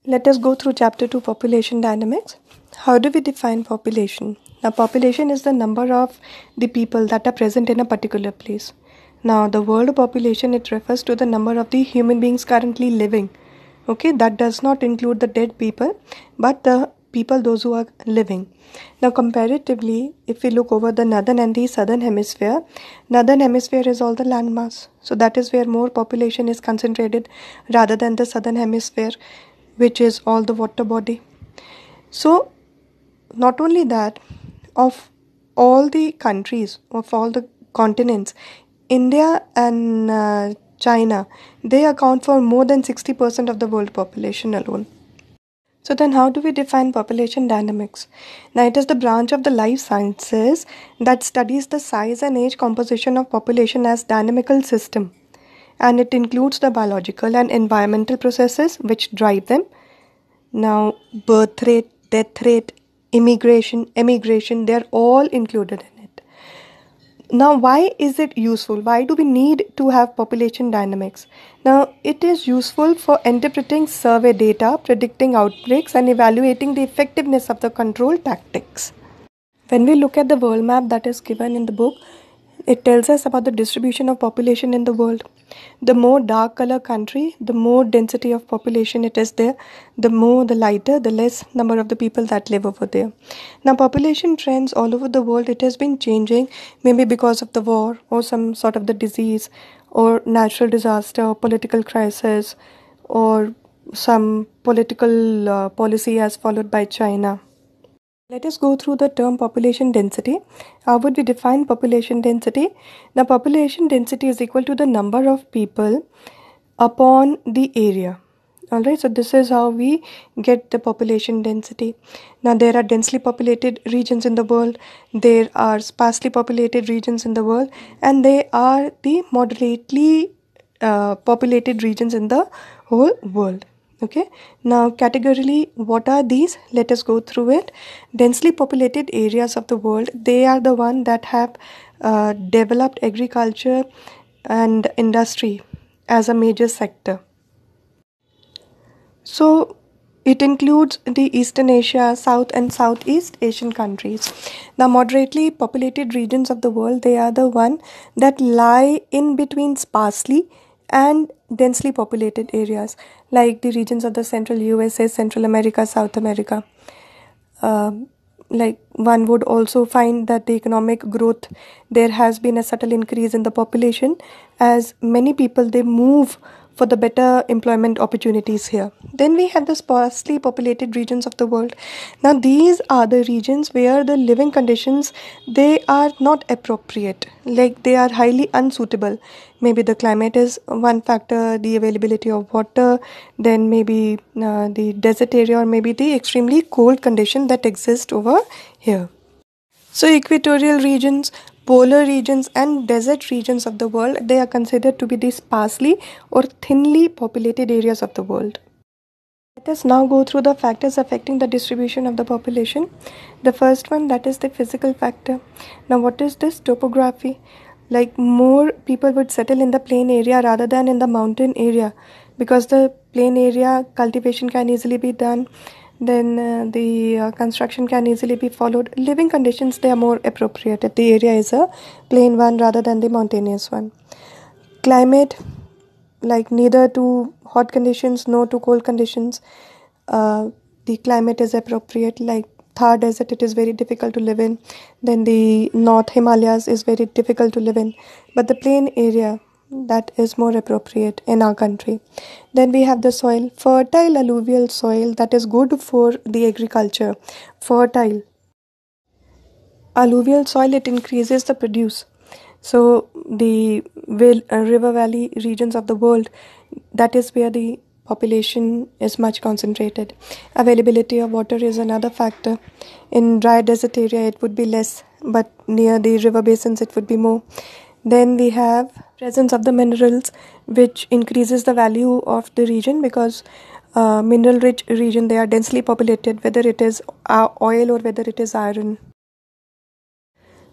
Let us go through chapter 2, population dynamics. How do we define population? Now, population is the number of the people that are present in a particular place. Now, the world population, it refers to the number of the human beings currently living. Okay, that does not include the dead people, but the people, those who are living. Now, comparatively, if we look over the northern and the southern hemisphere is all the landmass. So that is where more population is concentrated rather than the southern hemisphere, which is all the water body. So not only that, of all the countries, of all the continents, India and China, they account for more than 60% of the world population alone. So then how do we define population dynamics? Now it is the branch of the life sciences that studies the size and age composition of population as dynamical system, and it includes the biological and environmental processes which drive them. Now birth rate, death rate, immigration, emigration, they are all included in it. Now, why is it useful? Why do we need to have population dynamics? Now, it is useful for interpreting survey data, predicting outbreaks, and evaluating the effectiveness of the control tactics. When we look at the world map that is given in the book, it tells us about the distribution of population in the world. The more dark color country, the more density of population it is there. The lighter, the less number of the people that live over there. Now, population trends all over the world, it has been changing, maybe because of the war or some sort of the disease or natural disaster or political crisis or some political policy as followed by China. Let us go through the term population density. How would we define population density? The population density is equal to the number of people upon the area. Alright, so this is how we get the population density. Now there are densely populated regions in the world, there are sparsely populated regions in the world, and there are the moderately populated regions in the whole world. Okay, now categorically, what are these? Let us go through it. Densely populated areas of the world, they are the one that have developed agriculture and industry as a major sector. So it includes the Eastern Asia, South and Southeast Asian countries. The moderately populated regions of the world, they are the one that lie in between sparsely and densely populated areas, like the regions of the central USA, Central America, South America. Like one would also find that the economic growth, there has been a subtle increase in the population as many people, they move for the better employment opportunities here. Then we have the sparsely populated regions of the world. Now these are the regions where the living conditions, they are not appropriate, like they are highly unsuitable. Maybe the climate is one factor, the availability of water, then maybe the desert area, or maybe the extremely cold condition that exist over here. So equatorial regions, polar regions and desert regions of the world, they are considered to be the sparsely or thinly populated areas of the world. Let us now go through the factors affecting the distribution of the population. The first one, that is the physical factor. Now what is this? Topography. Like more people would settle in the plain area rather than in the mountain area, because the plain area cultivation can easily be done, then the construction can easily be followed. Living conditions, they are more appropriate if the area is a plain one rather than the mountainous one. Climate, like neither to hot conditions nor to cold conditions, the climate is appropriate. Like Thar Desert, it is very difficult to live in. Then the North Himalayas is very difficult to live in. But the plain area, that is more appropriate in our country. Then we have the soil, fertile alluvial soil, that is good for the agriculture. Fertile alluvial soil, it increases the produce. So the river valley regions of the world, that is where the population is much concentrated. Availability of water is another factor. In dry desert area it would be less, but near the river basins it would be more. Then we have presence of the minerals, which increases the value of the region, because mineral rich region, they are densely populated, whether it is oil or whether it is iron.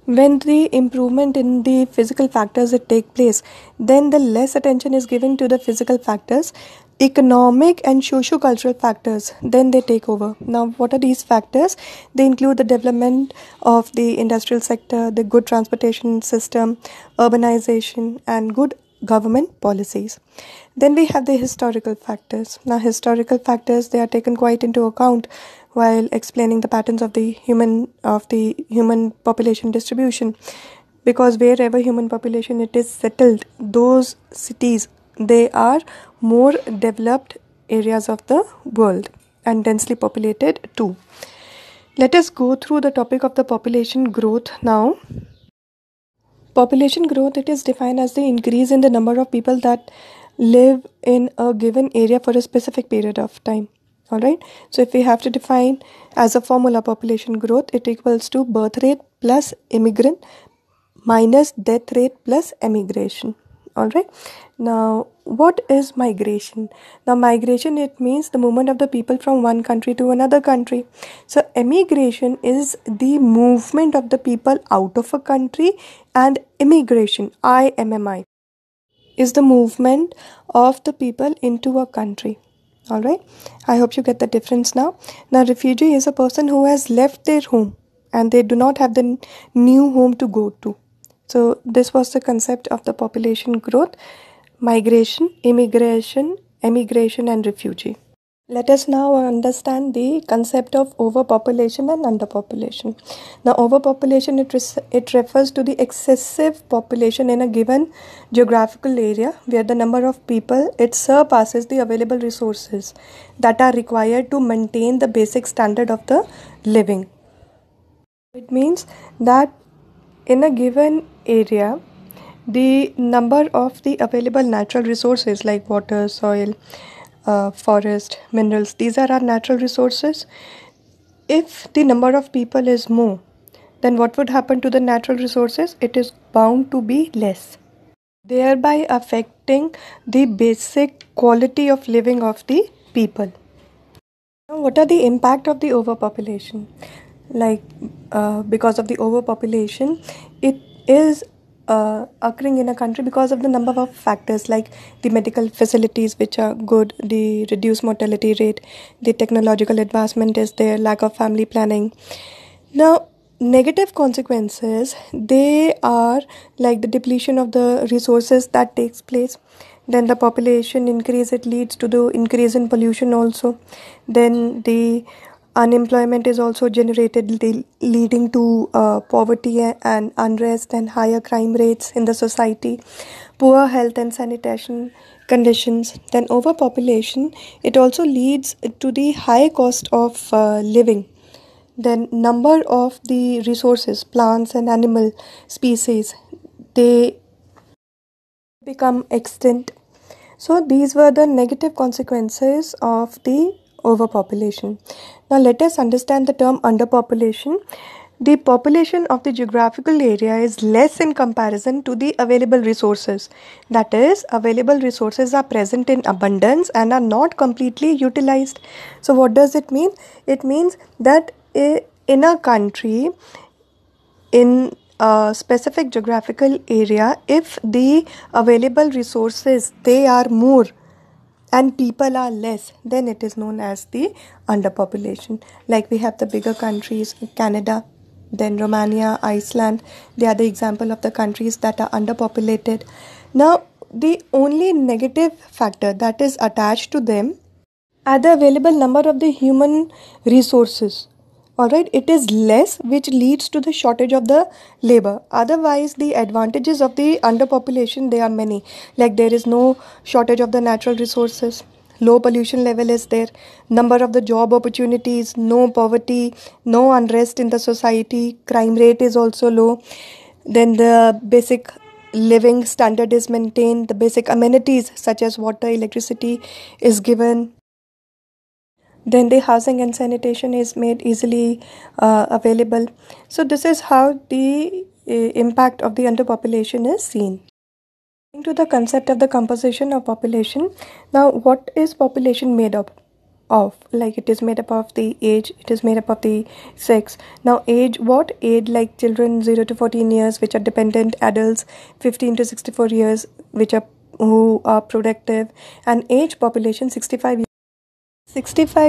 When the improvement in the physical factors it take place, then the less attention is given to the physical factors, economic and socio-cultural factors, then they take over. Now, what are these factors? They include the development of the industrial sector, the good transportation system, urbanization, and good government policies. Then we have the historical factors. Now, historical factors, they are taken quite into account while explaining the patterns of the human population distribution, because wherever human population it is settled, those cities, they are more developed areas of the world and densely populated too. Let us go through the topic of the population growth now. Population growth, it is defined as the increase in the number of people that live in a given area for a specific period of time. Alright, so if we have to define as a formula population growth, it equals to birth rate plus immigrant minus death rate plus emigration. Alright, now what is migration? Now migration, it means the movement of the people from one country to another country. So emigration is the movement of the people out of a country, and immigration, IMMI, is the movement of the people into a country. Alright, I hope you get the difference now. Now refugee is a person who has left their home and they do not have the new home to go to. So this was the concept of the population growth: migration, immigration, emigration, and refugee. Let us now understand the concept of overpopulation and underpopulation. Now, overpopulation, it refers to the excessive population in a given geographical area where the number of people, it surpasses the available resources that are required to maintain the basic standard of the living. It means that in a given area, the number of the available natural resources like water, soil, forest, minerals, these are our natural resources. If the number of people is more, then what would happen to the natural resources? It is bound to be less, thereby affecting the basic quality of living of the people. Now, what are the impact of the overpopulation? Because of the overpopulation, it is occurring in a country because of the number of factors like the medical facilities which are good, the reduced mortality rate, the technological advancement is there, lack of family planning. Now, negative consequences, they are like the depletion of the resources that takes place. Then the population increase, it leads to the increase in pollution also. Then the unemployment is also generated, leading to poverty and unrest and higher crime rates in the society, poor health and sanitation conditions. Then overpopulation, it also leads to the high cost of living. Then number of the resources, plants and animal species, they become extinct. So these were the negative consequences of the overpopulation. Now let us understand the term underpopulation. The population of the geographical area is less in comparison to the available resources. That is, available resources are present in abundance and are not completely utilized. So what does it mean? It means that in a country, in a specific geographical area, if the available resources, they are more and people are less, then it is known as the underpopulation. Like we have the bigger countries, Canada, then Romania, Iceland, they are the example of the countries that are underpopulated. Now, the only negative factor that is attached to them are the available number of the human resources. Alright, it is less, which leads to the shortage of the labor. Otherwise, the advantages of the underpopulation, they are many. Like there is no shortage of the natural resources, low pollution level is there, number of the job opportunities, no poverty, no unrest in the society, crime rate is also low. Then the basic living standard is maintained, the basic amenities such as water, electricity is given. Then the housing and sanitation is made easily available. So this is how the impact of the underpopulation is seen. Coming to the concept of the composition of population. Now, what is population made up of? Like it is made up of the age, it is made up of the sex. Now age, what age? Like children 0 to 14 years which are dependent, adults 15 to 64 years which are who are productive, and age population 65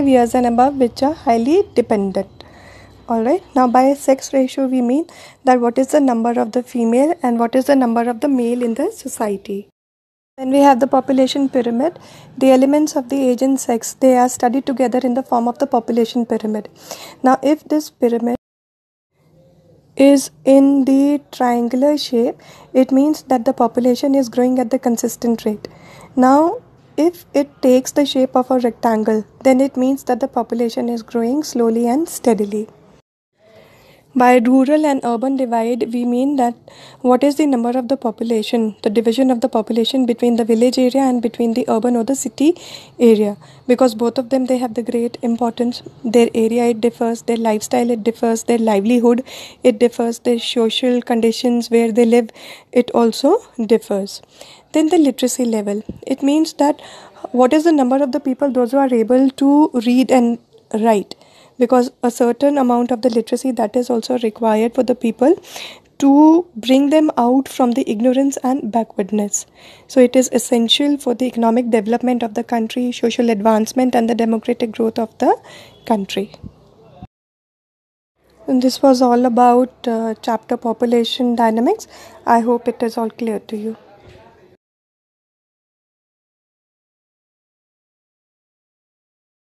years and above, which are highly dependent. Alright, now by sex ratio we mean that what is the number of the female and what is the number of the male in the society. Then we have the population pyramid. The elements of the age and sex, they are studied together in the form of the population pyramid. Now if this pyramid is in the triangular shape, it means that the population is growing at the consistent rate. Now if it takes the shape of a rectangle, then it means that the population is growing slowly and steadily. By rural and urban divide, we mean that what is the number of the population, the division of the population between the village area and between the urban or the city area, because both of them, they have the great importance. Their area, it differs, their lifestyle, it differs, their livelihood, it differs, their social conditions where they live, it also differs. Then the literacy level, it means that what is the number of the people, those who are able to read and write, because a certain amount of the literacy that is also required for the people to bring them out from the ignorance and backwardness. So it is essential for the economic development of the country, social advancement and the democratic growth of the country. And this was all about chapter population dynamics. I hope it is all clear to you.